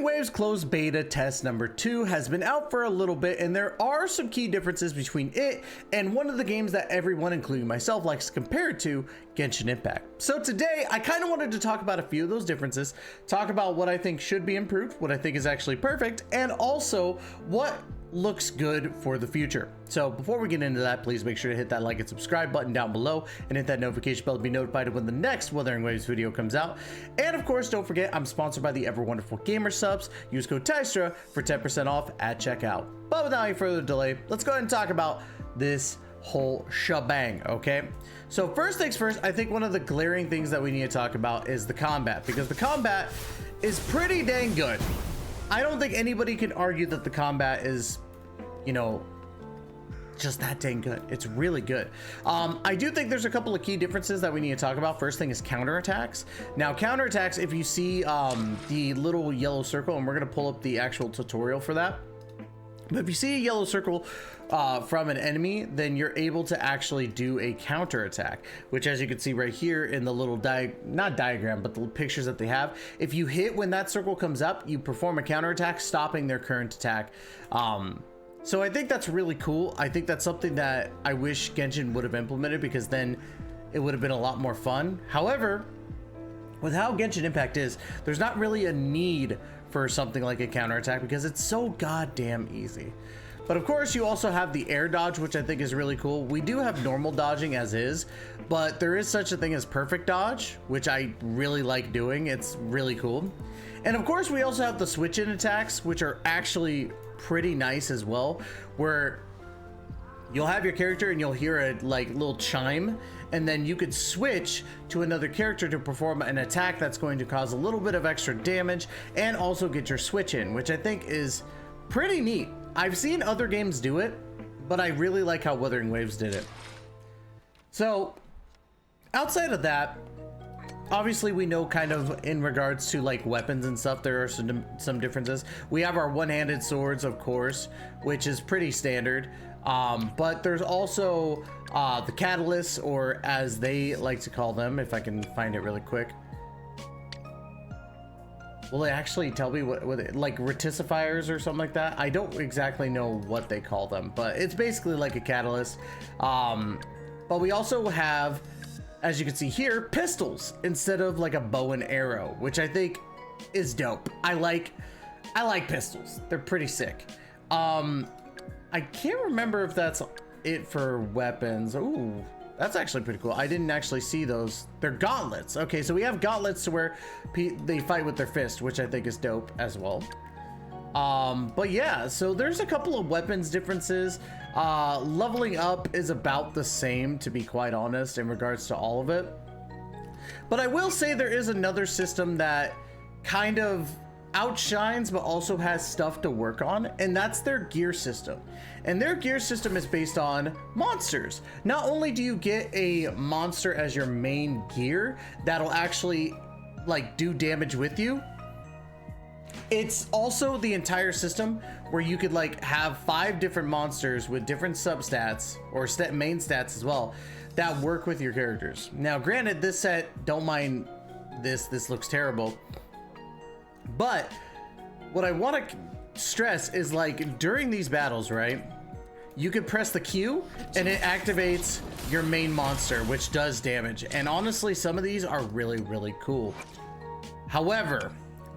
Wuthering Waves closed beta test number 2 has been out for a little bit, and there are some key differences between it and one of the games that everyone, including myself, likes to compare it to, Genshin Impact. So today, I kind of wanted to talk about a few of those differences, talk about what I think should be improved, what I think is actually perfect, and also what looks good for the future. So before we get into that, please make sure to hit that like and subscribe button down below and hit that notification bell to be notified when the next Wuthering Waves video comes out. And of course, don't forget, I'm sponsored by the ever wonderful Gamer Subs. Use code TYSTRA for 10% off at checkout. But without any further delay, let's go ahead and talk about this whole shebang, okay? So first things first, I think one of the glaring things that we need to talk about is the combat, because the combat is pretty dang good. I don't think anybody can argue that the combat is, you know, just that dang good. It's really good. I do think there's a couple of key differences that we need to talk about. First thing is counterattacks. Now, counterattacks, if you see the little yellow circle, and we're going to pull up the actual tutorial for that. But if you see a yellow circle from an enemy, then you're able to actually do a counterattack, which, as you can see right here in the little not diagram, but the pictures that they have, if you hit when that circle comes up, you perform a counterattack, stopping their current attack. So I think that's really cool. I think that's something that I wish Genshin would have implemented, because then it would have been a lot more fun. However, with how Genshin Impact is, there's not really a need for something like a counterattack because it's so goddamn easy. But of course, you also have the air dodge, which I think is really cool. We do have normal dodging as is, but there is such a thing as perfect dodge, which I really like doing. It's really cool. And of course, we also have the switch-in attacks, which are actually pretty nice as well, where you'll have your character and you'll hear a little chime, and then you could switch to another character to perform an attack that's going to cause a little bit of extra damage and also get your switch in, which I think is pretty neat. I've seen other games do it, but I really like how Wuthering Waves did it. So outside of that, obviously we know kind of in regards to like weapons and stuff, there are some differences. We have our one-handed swords, of course, which is pretty standard. But there's also the catalysts, or as they like to call them, if I can find it really quick. Will it actually tell me what like reticifiers or something like that? I don't exactly know what they call them, but it's basically like a catalyst. But we also have, as you can see here, pistols instead of like a bow and arrow, which I think is dope. I like pistols. They're pretty sick. I can't remember if that's it for weapons. Ooh, that's actually pretty cool. I didn't actually see those. They're gauntlets. Okay, so we have gauntlets to where they fight with their fist, which I think is dope as well. But yeah, so there's a couple of weapons differences. Leveling up is about the same, to be quite honest, in regards to all of it. But I will say there is another system that kind of outshines but also has stuff to work on, and that's their gear system. And their gear system is based on monsters. Not only do you get a monster as your main gear that'll actually like do damage with you, it's also the entire system where you could like have 5 different monsters with different substats or main stats as well that work with your characters. Now granted, this set, don't mind this looks terrible, but what I want to stress is like during these battles, right, you could press the Q and it activates your main monster, which does damage. And honestly, some of these are really, really cool. However,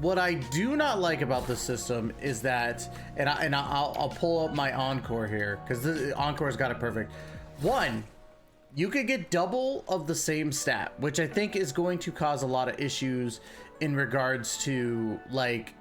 what I do not like about this system is that, and I'll pull up my Encore here, because the Encore's got it perfect. One, you could get double of the same stat, which I think is going to cause a lot of issues in regards to like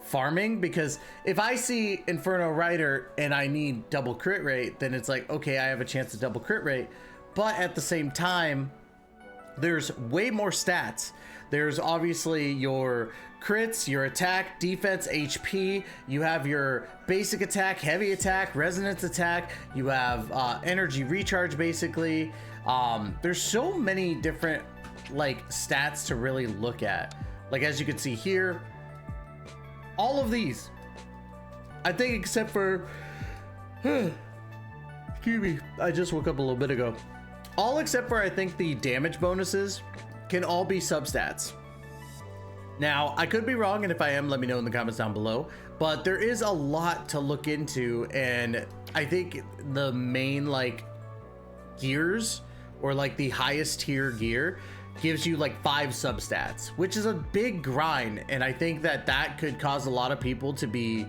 farming, because if I see Inferno Rider and I need double crit rate, then it's like, okay, I have a chance to double crit rate. But at the same time, there's way more stats. There's obviously your crits, your attack, defense, HP. You have your basic attack, heavy attack, resonance attack. You have energy recharge, basically. There's so many different like stats to really look at. Like as you can see here, all of these, I think except for, excuse me, I just woke up a little bit ago. All except for I think the damage bonuses can all be substats. Now, I could be wrong, and if I am, let me know in the comments down below, but there is a lot to look into, and I think the main like gears, or like the highest tier gear, gives you like 5 substats, which is a big grind, and I think that that could cause a lot of people to be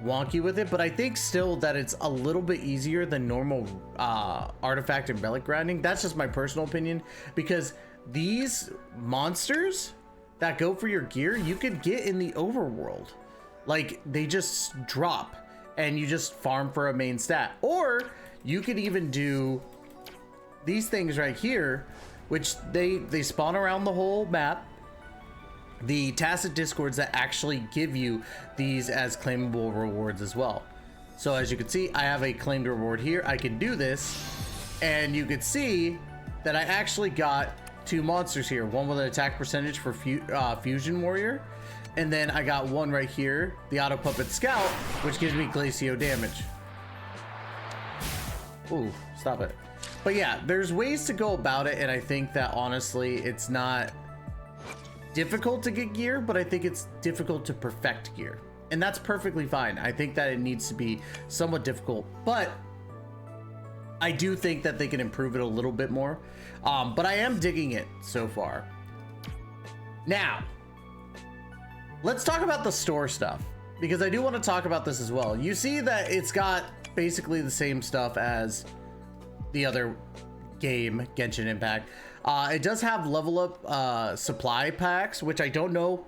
wonky with it, but I think still that it's a little bit easier than normal artifact and relic grinding. That's just my personal opinion, because these monsters that go for your gear, you could get in the overworld. Like, they just drop and you just farm for a main stat. Or you could even do these things right here, which they spawn around the whole map. The tacit discords that actually give you these as claimable rewards as well. So as you can see, I have a claimed reward here. I can do this, and you can see that I actually got 2 monsters here. One with an attack percentage for Fusion Warrior, and then I got one right here, the Auto Puppet Scout, which gives me Glacio damage. Ooh, stop it. But yeah, there's ways to go about it, and I think that honestly, it's not difficult to get gear, but I think it's difficult to perfect gear, and that's perfectly fine. I think that it needs to be somewhat difficult, but I do think that they can improve it a little bit more. But I am digging it so far. Now, let's talk about the store stuff, because I do want to talk about this as well. You see that it's got basically the same stuff as the other game, Genshin Impact. It does have level up supply packs, which I don't know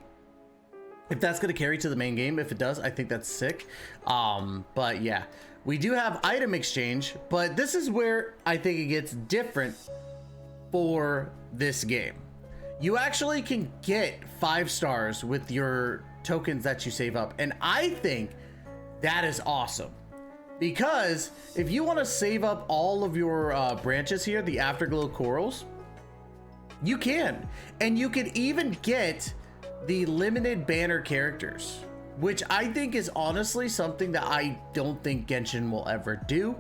if that's going to carry to the main game. If it does, I think that's sick. But yeah, we do have item exchange, but this is where I think it gets different for this game. You actually can get 5 stars with your tokens that you save up, and I think that is awesome. Because if you want to save up all of your branches here, the Afterglow Corals, you can. And you can even get the limited banner characters, which I think is honestly something that I don't think Genshin will ever do.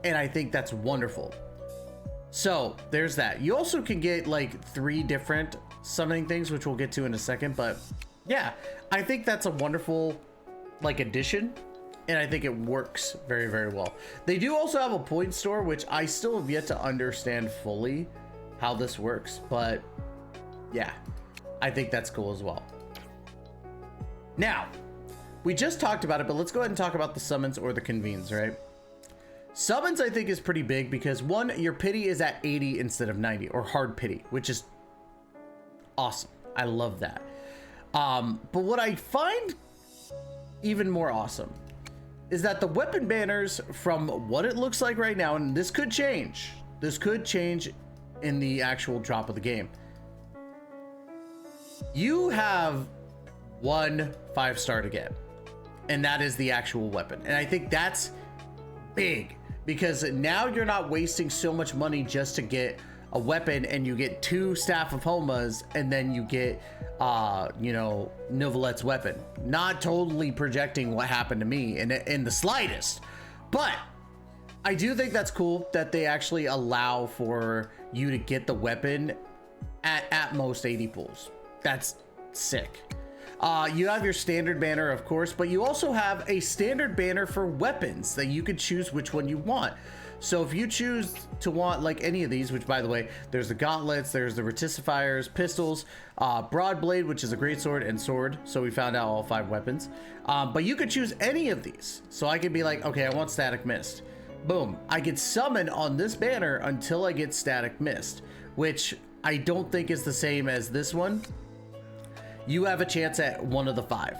And I think that's wonderful. So there's that. You also can get like 3 different summoning things, which we'll get to in a second. But yeah, I think that's a wonderful like addition. And I think it works very, very well. They do also have a point store, which I still have yet to understand fully how this works. But yeah, I think that's cool as well. Now, we just talked about it, but let's go ahead and talk about the summons or the convenes, right? Summons, I think, is pretty big because, one, your pity is at 80 instead of 90, or hard pity, which is awesome. I love that. But what I find even more awesome is that the weapon banners, from what it looks like right now, and this could change in the actual drop of the game, you have 1 5-star to get, and that is the actual weapon. And I think that's big, because now you're not wasting so much money just to get a weapon, and you get 2 Staff of Homas, and then you get you know, Novelette's weapon. Not totally projecting what happened to me in the slightest, but I do think that's cool that they actually allow for you to get the weapon at most 80 pulls. That's sick. You have your standard banner, of course, but you also have a standard banner for weapons that you could choose which one you want. So if you choose to want like any of these, which by the way, there's the gauntlets, there's the reticifiers, pistols, broadblade, which is a greatsword, and sword. So we found out all 5 weapons. But you could choose any of these. So I could be like, okay, I want static mist. Boom. I could summon on this banner until I get static mist, which I don't think is the same as this one. You have a chance at 1 of the 5.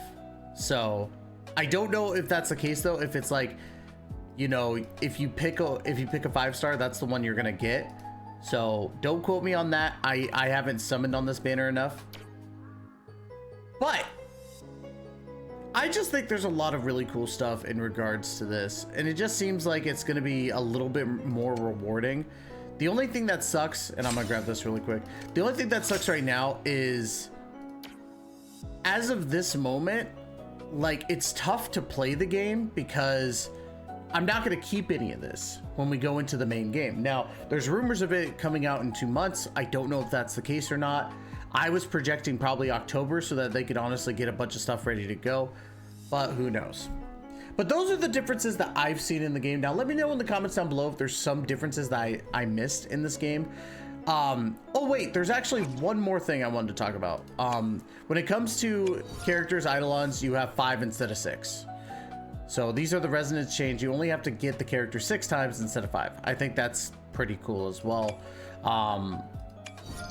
So I don't know if that's the case though. If it's like, you know, if you pick a 5-star, that's the one you're gonna get. So don't quote me on that. I haven't summoned on this banner enough, but I just think there's a lot of really cool stuff in regards to this, and it just seems like it's gonna be a little bit more rewarding. The only thing that sucks, and I'm gonna grab this really quick, the only thing that sucks right now is, as of this moment, like, it's tough to play the game because I'm not going to keep any of this when we go into the main game. Now, there's rumors of it coming out in 2 months. I don't know if that's the case or not. I was projecting probably October so that they could honestly get a bunch of stuff ready to go, but who knows. But those are the differences that I've seen in the game. Now, let me know in the comments down below if there's some differences that I missed in this game. Oh wait, there's actually one more thing I wanted to talk about. When it comes to characters, Eidolons, you have 5 instead of 6. So these are the resonance change. You only have to get the character 6 times instead of 5. I think that's pretty cool as well.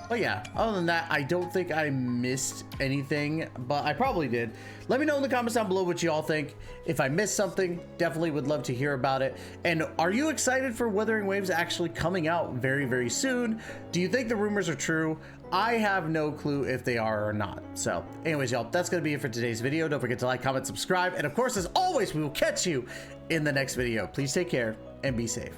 But yeah, other than that, I don't think I missed anything, but I probably did. Let me know in the comments down below what you all think. If I missed something, definitely would love to hear about it. And are you excited for Wuthering Waves actually coming out very, very soon? Do you think the rumors are true? I have no clue if they are or not. So anyways, y'all, that's going to be it for today's video. Don't forget to like, comment, subscribe. And of course, as always, we will catch you in the next video. Please take care and be safe.